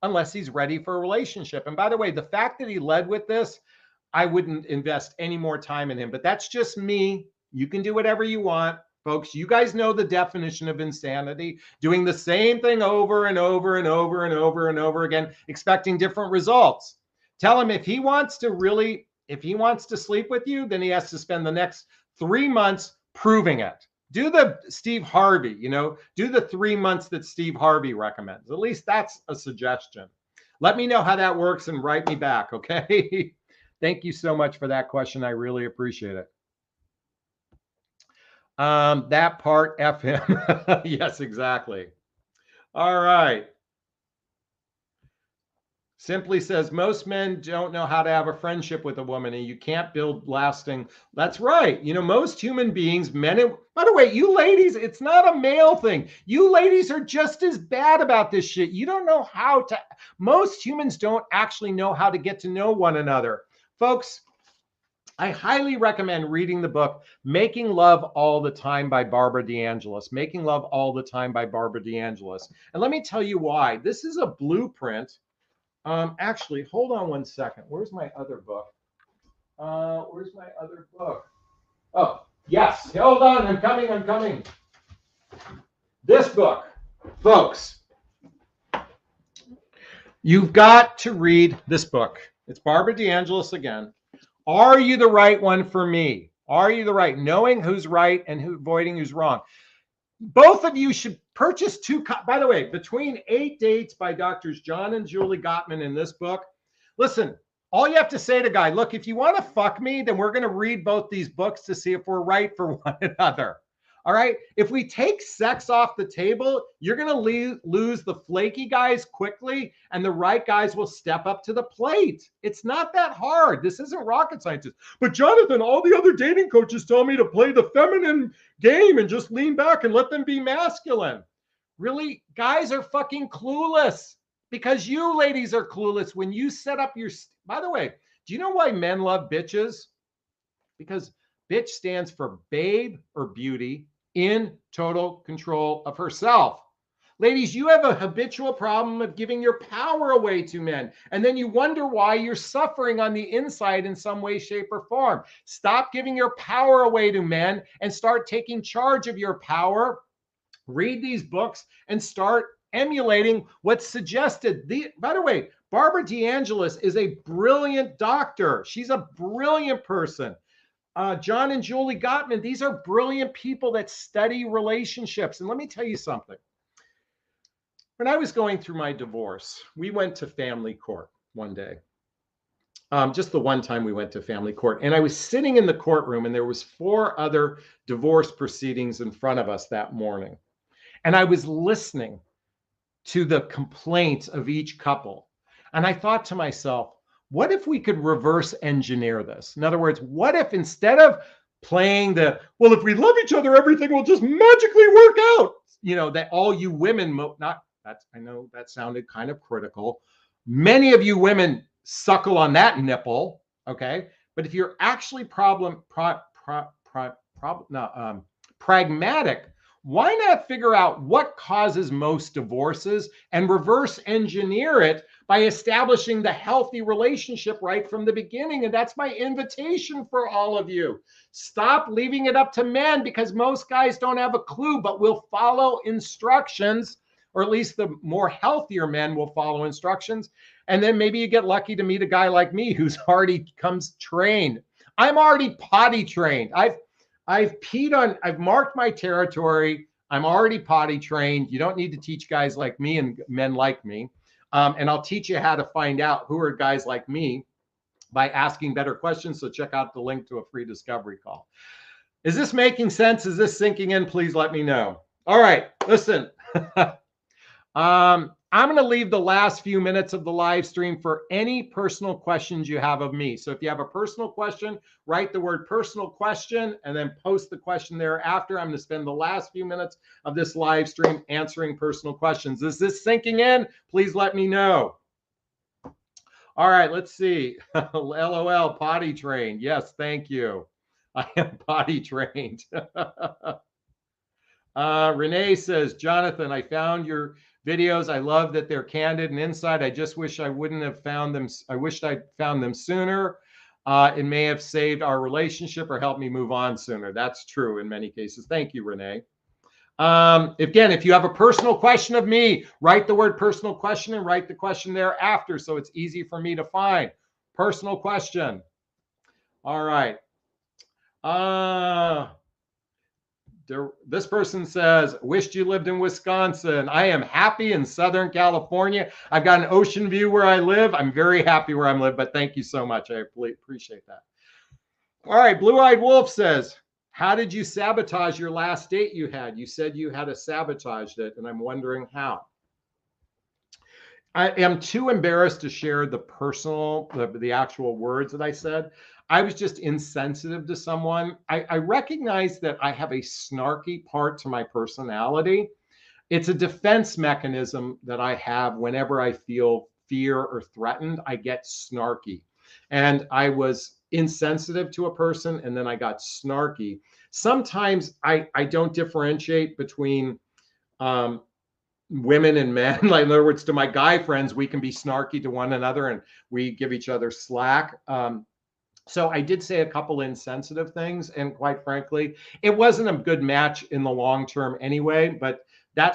unless he's ready for a relationship. And by the way, the fact that he led with this, I wouldn't invest any more time in him, but that's just me. You can do whatever you want, folks. You guys know the definition of insanity, doing the same thing over and over and over and over and over again, expecting different results. Tell him if he wants to sleep with you, then he has to spend the next 3 months proving it. Do the Steve Harvey, do the 3 months that Steve Harvey recommends. At least that's a suggestion. Let me know how that works and write me back, okay? Thank you so much for that question. I really appreciate it. That part, F him. Yes, exactly. All right. Simply says, most men don't know how to have a friendship with a woman and you can't build lasting. That's right. Most human beings, men, by the way, you ladies, it's not a male thing. You ladies are just as bad about this shit. You don't know most humans don't actually know how to get to know one another. Folks, I highly recommend reading the book Making Love All the Time by Barbara DeAngelis. Making Love All the Time by Barbara DeAngelis. And let me tell you why. This is a blueprint. Actually, hold on one second. Where's my other book? Where's my other book? Oh, yes. Hold on. I'm coming. This book, folks, you've got to read this book. It's Barbara DeAngelis again. Are you the right one for me? Are you the right? Knowing who's right and avoiding who's wrong. Both of you should purchase two. By the way, Between 8 Dates by Doctors John and Julie Gottman in this book. Listen, all you have to say to guy, look, if you want to fuck me, then we're going to read both these books to see if we're right for one another. All right. If we take sex off the table, you're going to lose the flaky guys quickly, and the right guys will step up to the plate. It's not that hard. This isn't rocket science. But Jonathan, all the other dating coaches tell me to play the feminine game and just lean back and let them be masculine. Really? Guys are fucking clueless because you ladies are clueless when you set up your. By the way, do you know why men love bitches? Because bitch stands for babe or beauty in total control of herself. Ladies, you have a habitual problem of giving your power away to men, and then you wonder why you're suffering on the inside in some way, shape, or form. Stop giving your power away to men and start taking charge of your power. Read these books and start emulating what's suggested. By the way, Barbara DeAngelis is a brilliant doctor. She's a brilliant person. John and Julie Gottman, these are brilliant people that study relationships. And let me tell you something. When I was going through my divorce, we went to family court one day. Just the one time we went to family court. And I was sitting in the courtroom, and there was 4 other divorce proceedings in front of us that morning. And I was listening to the complaints of each couple. And I thought to myself, what if we could reverse engineer this? In other words, what if instead of playing the, well, if we love each other, everything will just magically work out, that all you women, I know that sounded kind of critical. Many of you women suckle on that nipple, okay? But if you're actually pragmatic, why not figure out what causes most divorces and reverse engineer it by establishing the healthy relationship right from the beginning? And that's my invitation for all of you. Stop leaving it up to men, because most guys don't have a clue, but will follow instructions, or at least the more healthier men will follow instructions. And then maybe you get lucky to meet a guy like me who's already comes trained. I'm already potty trained. I've marked my territory. I'm already potty trained. You don't need to teach guys like me and men like me. And I'll teach you how to find out who are guys like me by asking better questions. So check out the link to a free discovery call. Is this making sense? Is this sinking in? Please let me know. All right, listen. I'm going to leave the last few minutes of the live stream for any personal questions you have of me. So if you have a personal question, write the word personal question and then post the question thereafter. I'm going to spend the last few minutes of this live stream answering personal questions. Is this sinking in? Please let me know. All right, let's see. LOL, potty trained. Yes, thank you. I am potty trained. Renee says, Jonathan, I found your videos. I love that they're candid and inside. I just wish I wouldn't have found them. I wished I'd found them sooner. It may have saved our relationship or helped me move on sooner. That's true in many cases. Thank you, Renee. Again, if you have a personal question of me, write the word personal question and write the question thereafter, so it's easy for me to find. Personal question. All right. This person says, wished you lived in Wisconsin. I am happy in Southern California. I've got an ocean view where I live. I'm very happy where I live, but thank you so much. I appreciate that. All right. Blue-Eyed Wolf says, how did you sabotage your last date you had? You said you had sabotaged it, and I'm wondering how. I am too embarrassed to share the actual words that I said. I was just insensitive to someone. I recognize that I have a snarky part to my personality. It's a defense mechanism that I have whenever I feel fear or threatened. I get snarky. And insensitive to a person and then I got snarky. Sometimes I don't differentiate between women and men. Like, in other words, to my guy friends, we can be snarky to one another and we give each other slack. So I did say a couple insensitive things, and quite frankly, it wasn't a good match in the long term anyway. But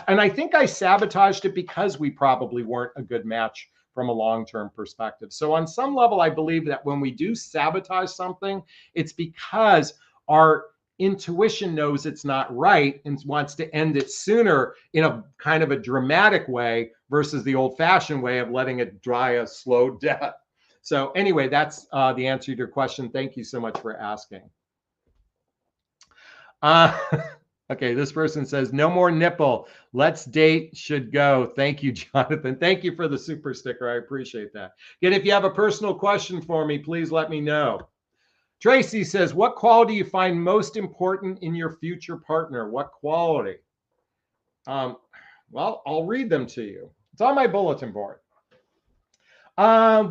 and I think I sabotaged it because we probably weren't a good match from a long term perspective. So on some level, I believe that when we do sabotage something, it's because our intuition knows it's not right and wants to end it sooner in a kind of a dramatic way versus the old fashioned way of letting it die a slow death. So anyway, that's the answer to your question. Thank you so much for asking. Okay, this person says, no more nipple. Let's date should go. Thank you, Jonathan. Thank you for the super sticker. I appreciate that. Again, if you have a personal question for me, please let me know. Tracy says, what quality do you find most important in your future partner? What quality? Well, I'll read them to you. It's on my bulletin board.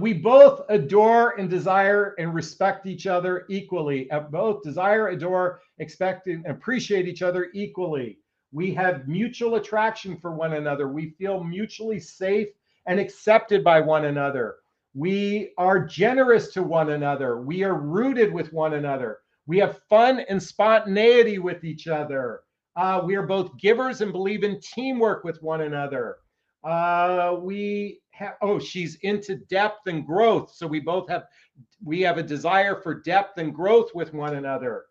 We both adore and desire and respect each other equally. Both desire, adore, expect, and appreciate each other equally. We have mutual attraction for one another. We feel mutually safe and accepted by one another. We are generous to one another. We are rooted with one another. We have fun and spontaneity with each other. We are both givers and believe in teamwork with one another. She's into depth and growth. So we have a desire for depth and growth with one another.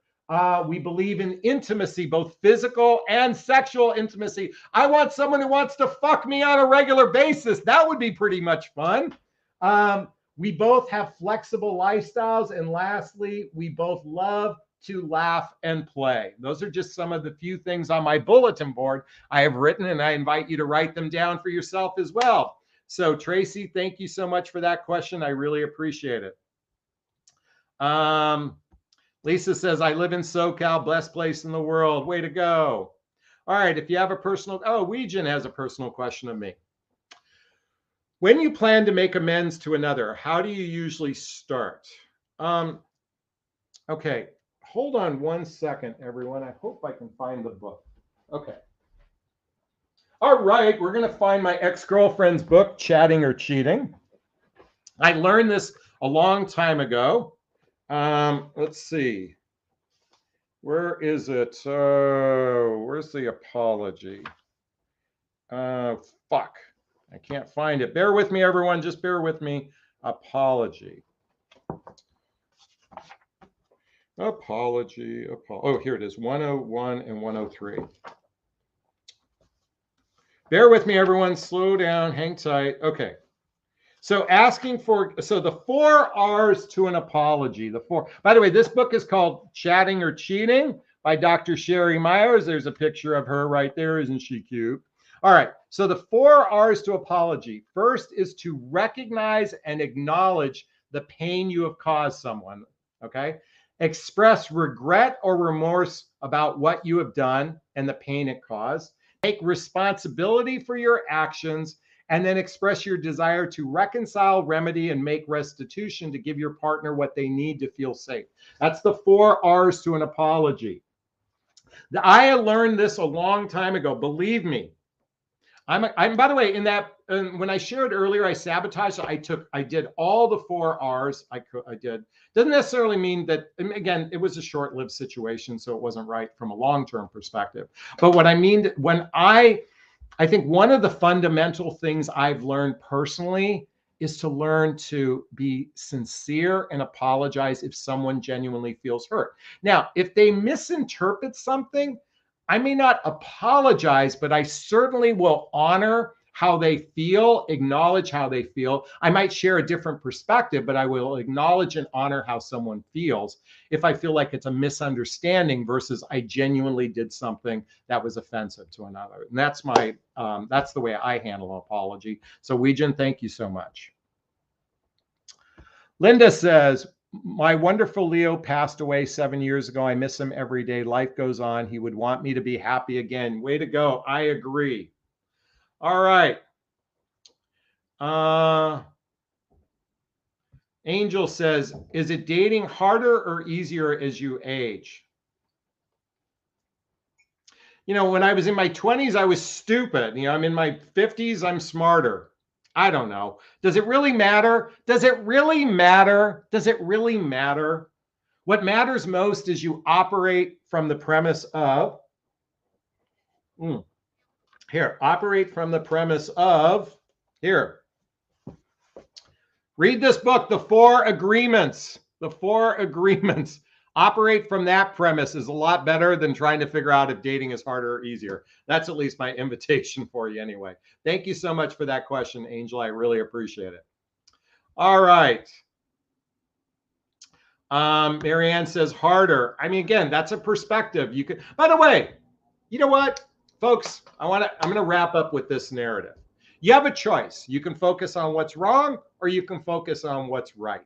We believe in intimacy, both physical and sexual intimacy. I want someone who wants to fuck me on a regular basis. That would be pretty much fun. We both have flexible lifestyles. And lastly, we both love to laugh and play. Those are just some of the few things on my bulletin board I have written, and I invite you to write them down for yourself as well. So Tracy, thank you so much for that question. I really appreciate it. Lisa says, I live in SoCal, best place in the world. Way to go. All right, if you have a personal, Weejan has a personal question of me. When you plan to make amends to another, how do you usually start? Okay, hold on one second, everyone. I hope I can find the book. Okay. All right, we're going to find my ex-girlfriend's book, Chatting or Cheating. I learned this a long time ago. Let's see. Where is it? Where's the apology? Fuck. I can't find it. Bear with me, everyone. Just bear with me. Apology. Apology. Oh, here it is. 101 and 103. Bear with me, everyone. Slow down. Hang tight. Okay. So the 4 R's to an apology. By the way, this book is called Chatting or Cheating by Dr. Sherry Myers. There's a picture of her right there. Isn't she cute? All right. So the 4 R's to apology. First is to recognize and acknowledge the pain you have caused someone. Okay. Express regret or remorse about what you have done and the pain it caused. Take responsibility for your actions, and then express your desire to reconcile, remedy, and make restitution to give your partner what they need to feel safe. That's the 4 R's to an apology. I learned this a long time ago. Believe me. I'm by the way, when I shared earlier, I sabotaged. I did all the 4 R's. I did. Doesn't necessarily mean that, again, it was a short-lived situation, so it wasn't right from a long-term perspective. But what I mean, I think one of the fundamental things I've learned personally is to learn to be sincere and apologize if someone genuinely feels hurt. Now, if they misinterpret something, I may not apologize, but I certainly will honor how they feel, acknowledge how they feel. I might share a different perspective, but I will acknowledge and honor how someone feels if I feel like it's a misunderstanding versus I genuinely did something that was offensive to another. And that's the way I handle an apology. So Weejan, thank you so much. Linda says, my wonderful Leo passed away 7 years ago. I miss him every day. Life goes on. He would want me to be happy again. Way to go. I agree. All right. Angel says, is it dating harder or easier as you age? You know, when I was in my 20s, I was stupid. You know, I'm in my 50s, I'm smarter. I don't know. Does it really matter? Does it really matter? Does it really matter? What matters most is you operate from the premise of, operate from the premise of, here, read this book, The Four Agreements. The Four Agreements. Operate from that premise is a lot better than trying to figure out if dating is harder or easier. That's at least my invitation for you anyway. Thank you so much for that question, Angel. I really appreciate it. All right. Marianne says harder. I mean, again, that's a perspective. You could, by the way, you know what, folks, I'm going to wrap up with this narrative. You have a choice. You can focus on what's wrong or you can focus on what's right.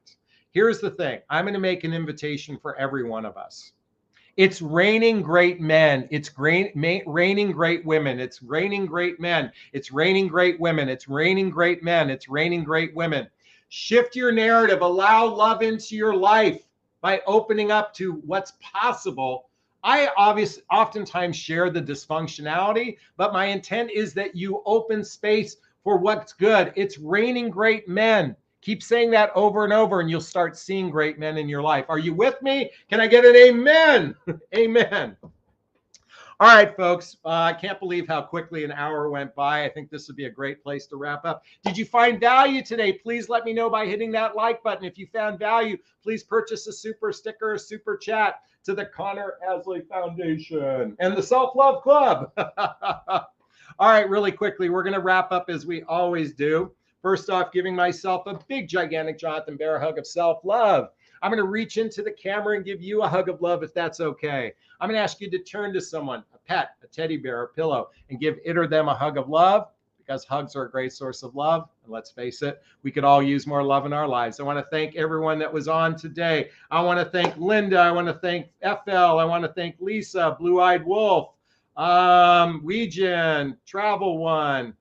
Here's the thing. I'm going to make an invitation for every one of us. It's raining great men. It's raining great women. It's raining great men. It's raining great women. It's raining great men. It's raining great women. Shift your narrative. Allow love into your life by opening up to what's possible. I oftentimes share the dysfunctionality, but my intent is that you open space for what's good. It's raining great men. Keep saying that over and over, and you'll start seeing great men in your life. Are you with me? Can I get an amen? Amen. All right, folks. I can't believe how quickly an hour went by. I think this would be a great place to wrap up. Did you find value today? Please let me know by hitting that like button. If you found value, please purchase a super sticker, a super chat to the Connor Aslay Foundation and the Self-Love Club. All right, really quickly, we're going to wrap up as we always do. First off, giving myself a big, gigantic Jonathon Bear hug of self-love. I'm going to reach into the camera and give you a hug of love if that's okay. I'm going to ask you to turn to someone, a pet, a teddy bear, a pillow, and give it or them a hug of love, because hugs are a great source of love. And let's face it, we could all use more love in our lives. I want to thank everyone that was on today. I want to thank Linda. I want to thank FL. I want to thank Lisa, Blue-Eyed Wolf, Weejan, Travel One,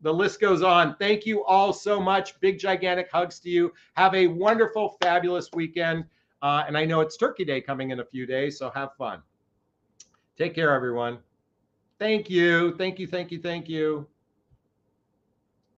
the list goes on. Thank you all so much. Big, gigantic hugs to you. Have a wonderful, fabulous weekend. And I know it's Turkey Day coming in a few days, so have fun. Take care, everyone. Thank you. Thank you. Thank you. Thank you.